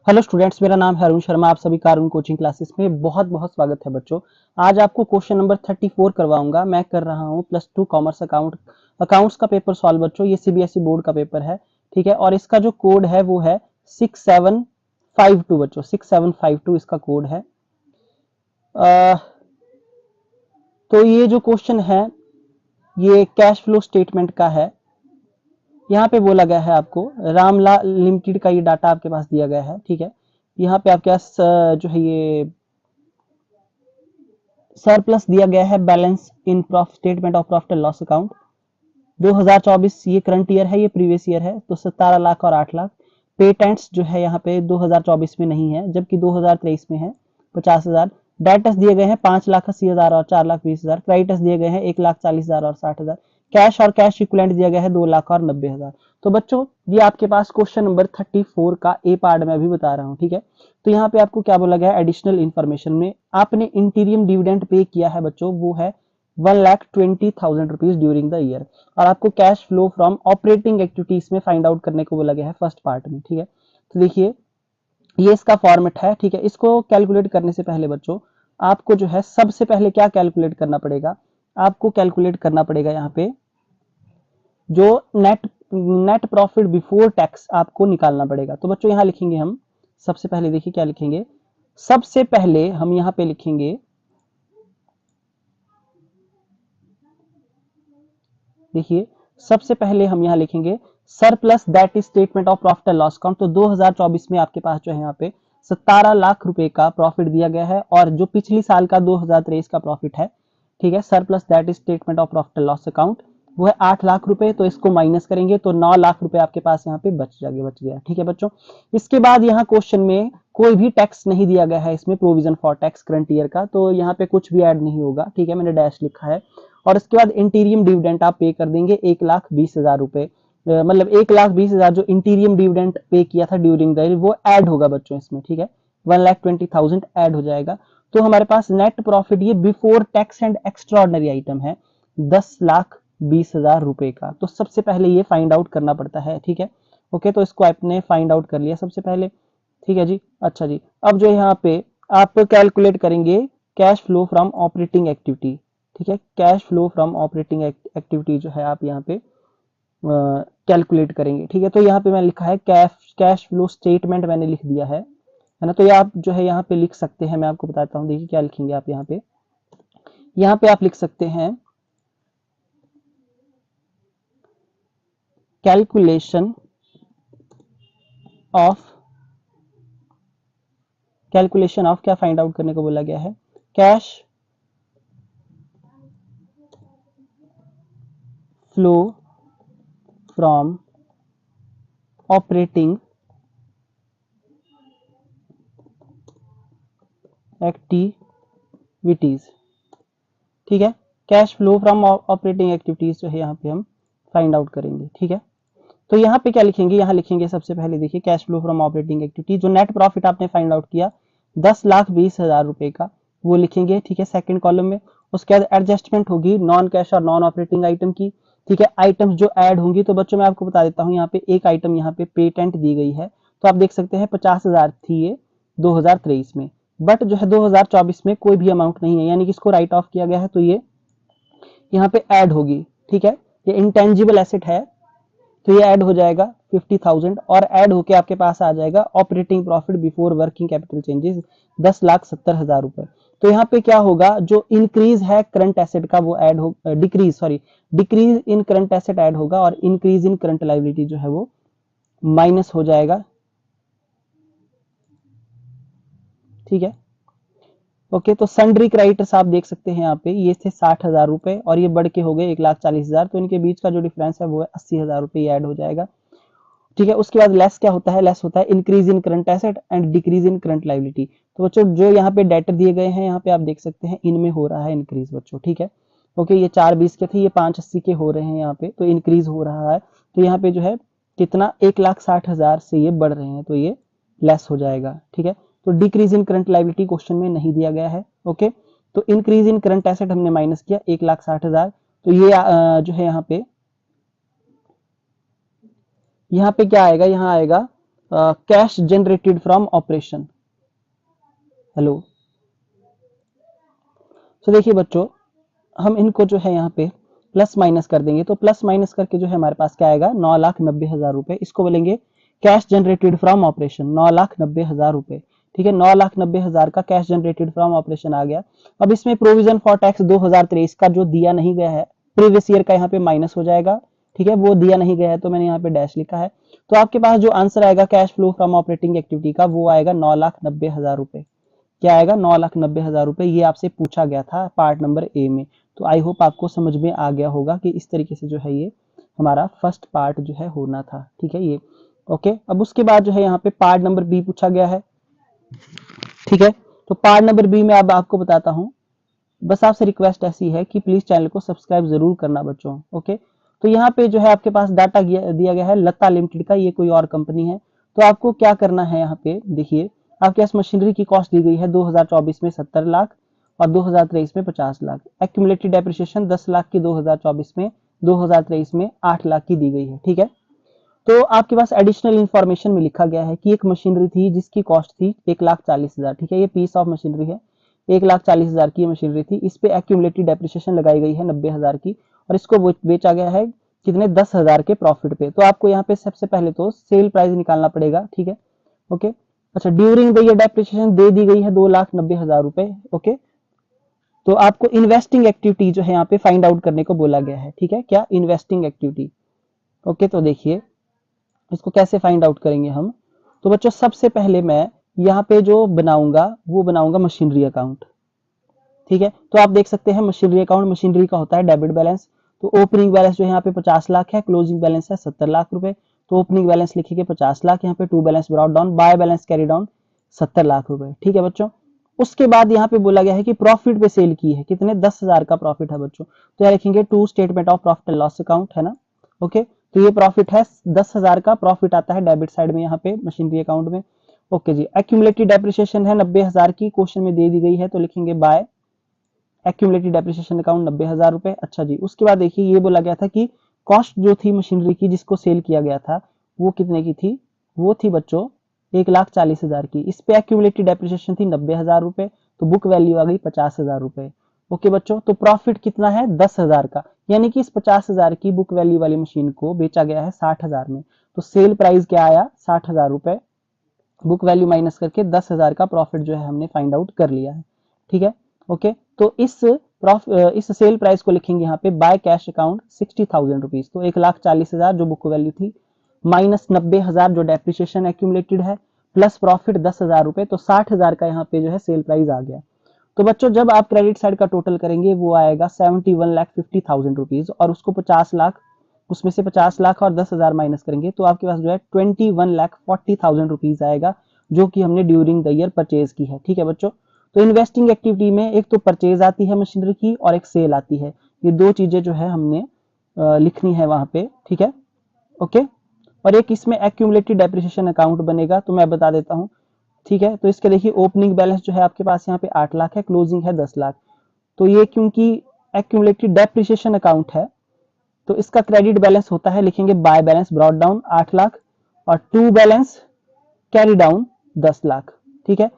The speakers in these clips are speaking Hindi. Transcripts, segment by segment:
हेलो स्टूडेंट्स, मेरा नाम है अरुण शर्मा। आप सभी का अरुण कोचिंग क्लासेस में बहुत बहुत स्वागत है बच्चों। आज आपको क्वेश्चन नंबर 34 करवाऊंगा। मैं कर रहा हूं +2 कॉमर्स अकाउंट्स का पेपर सॉल्व बच्चों। ये सीबीएसई बोर्ड का पेपर है, ठीक है। और इसका जो कोड है वो है 6752 बच्चों, 6752 इसका कोड है। तो ये जो क्वेश्चन है ये कैश फ्लो स्टेटमेंट का है। यहाँ पे बोला गया है आपको रामलाल लिमिटेड का ये डाटा आपके पास दिया गया है, ठीक है। यहाँ पे आपके पास जो है ये सरप्लस दिया गया है, balance in statement of profit and loss account 2024। ये करंट ईयर है, ये प्रीवियस ईयर है, तो 17 लाख और 8 लाख। पेटेंट्स जो है यहाँ पे 2024 में नहीं है, जबकि 2023 में है 50,000। डेटर्स दिए गए हैं 5,80,000 और 4,20,000। क्रेडिटर्स दिए गए हैं 1,40,000 और 60,000। कैश और कैश इक्विवेलेंट दिया गया है 2,90,000। तो बच्चों ये आपके पास क्वेश्चन नंबर 34 का ए पार्ट में अभी बता रहा हूँ, ठीक है। तो यहाँ पे आपको क्या बोला गया है, एडिशनल इन्फॉर्मेशन में आपने इंटीरियम डिविडेंड पे किया है बच्चों, वो है 1,20,000 रुपीज ड्यूरिंग द ईयर। और आपको cash flow from operating activities में फाइंड आउट करने को बोला गया है फर्स्ट पार्ट में, ठीक है। तो देखिए ये इसका फॉर्मेट है, ठीक है। इसको कैलकुलेट करने से पहले बच्चों आपको जो है सबसे पहले क्या कैलकुलेट करना पड़ेगा, आपको कैलकुलेट करना पड़ेगा यहाँ पे जो नेट प्रॉफिट बिफोर टैक्स आपको निकालना पड़ेगा। तो बच्चों यहाँ लिखेंगे हम सबसे पहले, देखिए क्या लिखेंगे। सबसे पहले हम यहाँ पे लिखेंगे, देखिए सबसे पहले हम यहाँ लिखेंगे surplus that is statement of profit and loss account. तो 2024 में आपके पास जो है यहाँ पे 17 लाख रुपए का प्रॉफिट दिया गया है, और जो पिछली साल का 2023 का प्रॉफिट है, ठीक है, surplus that is statement of profit and loss account, वो है 8 लाख रुपए। तो इसको माइनस करेंगे तो 9 लाख रुपए आपके पास यहाँ पे बच गया, ठीक है बच्चों। इसके बाद यहाँ क्वेश्चन में कोई भी टैक्स नहीं दिया गया है, इसमें provision for tax current year का, तो यहाँ पे कुछ भी ऐड नहीं होगा, ठीक है, मैंने डैश लिखा है। और इसके बाद इंटीरियम डिविडेंट आप पे कर देंगे 1,20,000 रुपए, मतलब 1,20,000 जो इंटीरियम डिविडेंट पे किया था ड्यूरिंग द ईयर वो ऐड होगा बच्चों इसमें, ठीक है। 1,20,000 ऐड हो जाएगा। तो हमारे पास नेट प्रॉफिट ये before tax and extraordinary item है 10,20,000 रुपए का। तो सबसे पहले ये फाइंड आउट करना पड़ता है, ठीक है। ओके, तो इसको आपने फाइंड आउट कर लिया सबसे पहले, ठीक है जी। अच्छा जी, अब जो यहाँ पे आप कैलकुलेट करेंगे cash flow from operating activity, ठीक है। Cash flow from operating activity जो है आप यहाँ पे कैलकुलेट करेंगे, ठीक है। तो यहाँ पे मैंने लिखा है कैश फ्लो स्टेटमेंट मैंने लिख दिया है ना। तो ये आप जो है यहाँ पे लिख सकते हैं, मैं आपको बताता हूँ। देखिए क्या लिखेंगे आप यहाँ पे आप लिख सकते हैं कैलकुलेशन ऑफ क्या फाइंड आउट करने को बोला गया है, cash flow from operating activities, ठीक है। Cash flow from operating activities जो है यहाँ पे हम फाइंड आउट करेंगे, ठीक है। तो यहाँ पे क्या लिखेंगे, यहाँ लिखेंगे सबसे पहले देखिए cash flow from operating activity, जो नेट प्रॉफिट आपने फाइंड आउट किया 10,20,000 रुपए का, वो लिखेंगे, ठीक है, सेकंड कॉलम में। उसके बाद एडजस्टमेंट होगी नॉन कैश और नॉन ऑपरेटिंग आइटम की, ठीक है। आइटम्स जो ऐड होंगी, तो बच्चों मैं आपको बता देता हूँ, यहाँ पे एक आइटम यहाँ पे पेटेंट दी गई है, तो आप देख सकते हैं 50,000 थी ये 2023 में, बट जो है 2024 में कोई भी अमाउंट नहीं है, यानी कि इसको राइट ऑफ किया गया है, तो ये यहाँ पे ऐड होगी, ठीक है। ये इंटेंजिबल एसेट है, तो ये ऐड हो जाएगा 50,000, और ऐड होके आपके पास आ जाएगा operating profit before working capital changes 10,70,000 रुपए। तो यहाँ पे क्या होगा, जो इंक्रीज है करंट एसेट का वो ऐड हो, decrease in current asset add होगा, और इंक्रीज इन करंट लाइबिलिटी जो है वो माइनस हो जाएगा, ठीक है। ओके, तो सन्ड्री क्रेडिटर्स आप देख सकते हैं यहाँ पे, ये थे 60,000 रुपए और ये बढ़ के हो गए 1,40,000, तो इनके बीच का जो डिफरेंस है वो है 80,000 रुपए, ये ऐड हो जाएगा, ठीक है। उसके बाद लेस क्या होता है, लेस होता है increase in current asset and decrease in current liability. तो बच्चों जो यहाँ पे डेटर दिए गए हैं, यहाँ पे आप देख सकते हैं इनमें हो रहा है इंक्रीज बच्चों, ठीक है। ओके, ये 4,20 के थे, ये 5,80 के हो रहे हैं यहाँ पे, तो इंक्रीज हो रहा है। तो यहाँ पे जो है कितना 1,60,000 से ये बढ़ रहे हैं, तो ये लेस हो जाएगा, ठीक है। तो decrease in current liability question में नहीं दिया गया है, ओके। तो इंक्रीज इन करंट एसेट हमने माइनस किया 1,60,000, तो ये जो है यहाँ पे क्या आएगा, यहाँ आएगा cash generated from operation. Hello, तो देखिए बच्चों, हम इनको जो है यहाँ पे प्लस माइनस कर देंगे, तो प्लस माइनस करके जो है हमारे पास क्या आएगा, 9,90,000 रुपए। इसको बोलेंगे कैश जनरेटेड फ्रॉम ऑपरेशन, 9,90,000 रुपए। ठीक है, 9,90,000 का कैश जनरेटेड फ्रॉम ऑपरेशन आ गया। अब इसमें प्रोविजन फॉर टैक्स 2023 का जो दिया नहीं गया है, प्रीवियस ईयर का यहाँ पे माइनस हो जाएगा। ठीक है, वो दिया नहीं गया है तो मैंने यहाँ पे डैश लिखा है। तो आपके पास जो आंसर आएगा cash flow from operating activity का, वो आएगा 9,90,000 रुपए। क्या आएगा, 9,90,000 रुपए। ये आपसे पूछा गया था पार्ट नंबर ए में। तो आई होप आपको समझ में आ गया होगा कि इस तरीके से जो है ये हमारा फर्स्ट पार्ट जो है होना था। ठीक है, ये ओके। अब उसके बाद जो है यहाँ पे पार्ट नंबर बी पूछा गया है। ठीक है, तो पार्ट नंबर बी में अब आपको बताता हूँ। बस आपसे रिक्वेस्ट ऐसी है कि प्लीज चैनल को सब्सक्राइब जरूर करना बच्चों। ओके, तो यहाँ पे जो है आपके पास डाटा दिया गया है लता लिमिटेड का, ये कोई और कंपनी है। तो आपको क्या करना है, यहाँ पे देखिए आपके पास मशीनरी की कॉस्ट दी गई है 2024 में 70 लाख और 2023 में 50 लाख। एक्यूमुलेटेड डेप्रिसिएशन 10 लाख की 2024 में, 2023 में 8 लाख की दी गई है। ठीक है, तो आपके पास एडिशनल इंफॉर्मेशन में लिखा गया है कि एक मशीनरी थी जिसकी कॉस्ट थी 1,40,000। ठीक है, ये पीस ऑफ मशीनरी है, 1,40,000 की मशीनरी थी। इस पे एक्यूमुलेटेड डेप्रिसिएशन लगाई गई है 90,000 की, और इसको बेचा गया है कितने, 10,000 के प्रॉफिट पे। तो आपको यहाँ पे सबसे पहले तो सेल प्राइस निकालना पड़ेगा। ठीक है, ओके। अच्छा, ड्यूरिंग द ईयर डेप्रिसिएशन दे दी गई है 2,90,000 रुपए। ओके, तो आपको इन्वेस्टिंग एक्टिविटी जो है यहाँ पे फाइंड आउट करने को बोला गया है। ठीक है, क्या, इन्वेस्टिंग एक्टिविटी। ओके, तो देखिए इसको कैसे फाइंड आउट करेंगे हम। तो बच्चों सबसे पहले मैं यहाँ पे जो बनाऊंगा वो बनाऊंगा मशीनरी अकाउंट। ठीक है, तो आप देख सकते हैं मशीनरी अकाउंट, मशीनरी का होता है डेबिट बैलेंस। तो ओपनिंग बैलेंस जो है यहाँ पे 50 लाख है, क्लोजिंग बैलेंस है 70 लाख रुपए। तो ओपनिंग बैलेंस लिखिए 50 लाख, यहाँ पे to balance brought down, by balance carry down 70 lakh रुपए। ठीक है बच्चों, उसके बाद यहाँ पे बोला गया है कि प्रॉफिट पे सेल की है कितने, 10,000 का प्रॉफिट है बच्चों। तो यहाँ लिखेंगे to statement of profit and loss account, है ना। ओके, तो ये प्रॉफिट है 10,000 का प्रॉफिट आता है डेबिट साइड में यहाँ पे मशीनरी अकाउंट में। ओके जी, एक्यूमुलेटेड डेप्रिसिएशन है 90,000 की, क्वेश्चन में दे दी गई है, तो लिखेंगे बाय एक्यूमुलेटेड डेप्रिसिएशन अकाउंट 90,000 रुपए। अच्छा जी, उसके बाद देखिए ये बोला गया था कि कॉस्ट जो थी मशीनरी की जिसको सेल किया गया था वो कितने की थी, वो थी बच्चों 1,40,000 की। इस पे एक्यूमुलेटेड डेप्रिसिएशन थी 90,000 रुपए, तो बुक वैल्यू आ गई 50,000 रुपए। ओके बच्चों, तो प्रॉफिट कितना है, 10,000 का, यानी कि इस 50,000 की बुक वैल्यू वाली मशीन को बेचा गया है 60,000 में। तो सेल प्राइस क्या आया, 60,000 रुपए। बुक वैल्यू माइनस करके 10,000 का प्रॉफिट जो है हमने फाइंड आउट कर लिया है। ठीक है, ओके। तो इस सेल प्राइस को लिखेंगे यहाँ पे बाय कैश अकाउंट 60,000 रुपीज। तो 1,40,000 जो बुक वैल्यू थी, माइनस 90,000 जो डेप्रिसिएशन एक्यूमुलेटेड है, प्लस प्रॉफिट 10,000 रुपए, तो 60,000 का यहाँ पे जो है सेल प्राइस आ गया। तो बच्चों जब आप क्रेडिट साइड का टोटल करेंगे वो आएगा 71,50,000 रुपीज, और उसको 50 लाख, उसमें से 50 लाख और 10,000 माइनस करेंगे तो आपके पास जो है 21,40,000 रुपीज आएगा, जो कि हमने ड्यूरिंग द ईयर परचेज की है। ठीक है बच्चों, तो इन्वेस्टिंग एक्टिविटी में एक तो परचेज आती है मशीनरी की और एक सेल आती है। ये दो चीजें जो है हमने लिखनी है वहां पे। ठीक है, ओके। और एक इसमें एक्यूमुलेटेड डेप्रिसिएशन अकाउंट बनेगा, तो मैं बता देता हूं। ठीक है, तो इसके देखिए ओपनिंग बैलेंस जो है आपके पास यहाँ पे 8 लाख है, क्लोजिंग है 10 लाख। तो ये क्योंकि एक्यूमुलेटेड डेप्रिसिएशन अकाउंट है तो इसका क्रेडिट बैलेंस होता है, लिखेंगे by balance brought down 8 lakh और to balance carry down 10 lakh. ठीक है,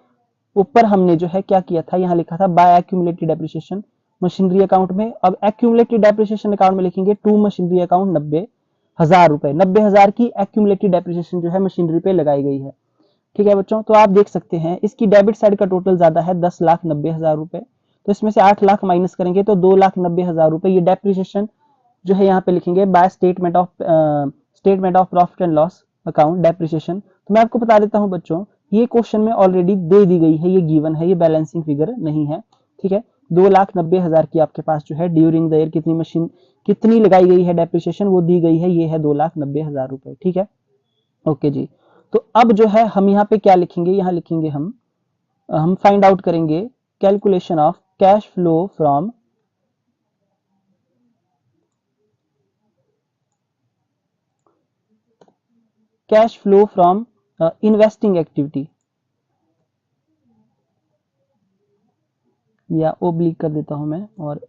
ऊपर हमने जो है क्या किया था, यहाँ लिखा था by accumulated depreciation machinery account में। अब एक्यूमुलेटेड डेप्रिसिएशन अकाउंट में लिखेंगे टू मशीनरी अकाउंट 90,000 रुपए। 90,000 की एक्यूमुलेटेड डेप्रिसिएशन जो है मशीनरी पे लगाई गई है। ठीक है बच्चों, तो आप देख सकते हैं इसकी डेबिट साइड का टोटल ज्यादा है 10,90,000 रुपए। तो इसमें से 8 लाख माइनस करेंगे तो 2,90,000 रुपए ये डेप्रिसिएशन जो है यहाँ पे लिखेंगे by statement of profit and loss account depreciation. तो मैं आपको बता देता हूँ बच्चों, ये क्वेश्चन में ऑलरेडी दे दी गई है, ये गिवन है, ये बैलेंसिंग फिगर नहीं है। ठीक है, 2,90,000 की आपके पास जो है ड्यूरिंग द ईयर कितनी लगाई गई है डेप्रिसिएशन, वो दी गई है, ये है 2,90,000 रुपए। ठीक है, ओके जी। तो अब जो है हम यहाँ पे क्या लिखेंगे, यहाँ लिखेंगे हम फाइंड आउट करेंगे calculation of cash flow from investing activity, या ओब्लिक कर देता हूं मैं, और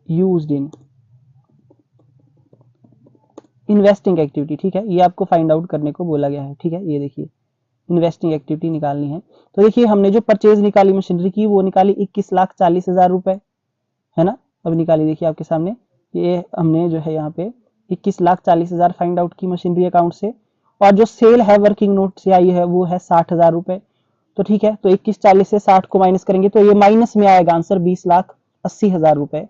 यूज्ड इन इन्वेस्टिंग एक्टिविटी, ठीक है, ये आपको फाइंड आउट करने को बोला गया है, ठीक है। ये देखिए इन्वेस्टिंग एक्टिविटी निकालनी है। तो देखिए हमने जो परचेज निकाली मशीनरी की वो निकाली 21,40,000 रुपए, है ना। अब निकाली देखिए आपके सामने, ये हमने जो है यहाँ पे 21,40,000 फाइंड आउट की मशीनरी अकाउंट से, और जो सेल है वर्किंग नोट से आई है वो है 60,000 रुपए। तो ठीक है, तो 21,40 से 60 को माइनस करेंगे तो ये माइनस में आएगा आंसर 20,80,000 रुपए,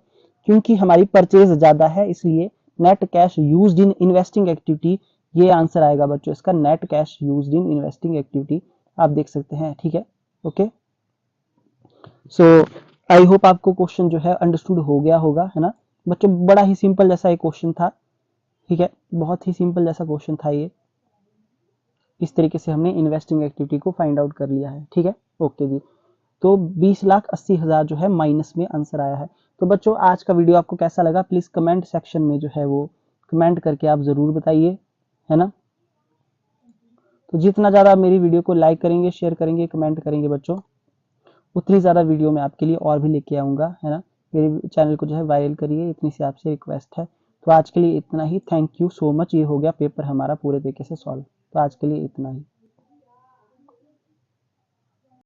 क्योंकि हमारी परचेज ज्यादा है इसलिए net cash used in investing activity, ये आंसर आएगा बच्चों इसका, net cash used in investing activity, आप देख सकते हैं, ठीक है। ओके, सो आई होप आपको क्वेश्चन जो है अंडरस्टूड हो गया होगा, है ना बच्चों। बड़ा ही सिंपल जैसा एक क्वेश्चन था, ठीक है, बहुत ही सिंपल जैसा क्वेश्चन था ये। इस तरीके से हमने इन्वेस्टिंग एक्टिविटी को फाइंड आउट कर लिया है, ठीक है। ओके जी, तो 20,80,000 जो है माइनस में आंसर आया है। तो बच्चों आज का वीडियो आपको कैसा लगा, प्लीज कमेंट सेक्शन में जो है वो कमेंट करके आप जरूर बताइए, है ना। तो जितना ज्यादा मेरी वीडियो को लाइक करेंगे, शेयर करेंगे, कमेंट करेंगे बच्चों, उतनी ज्यादा वीडियो मैं आपके लिए और भी लेके आऊंगा, है ना। मेरे चैनल को जो है वायरल करिए, इतनी सी आपसे रिक्वेस्ट है। तो आज के लिए इतना ही, थैंक यू सो मच। ये हो गया पेपर हमारा पूरे तरीके से सॉल्व, तो आज के लिए इतना ही।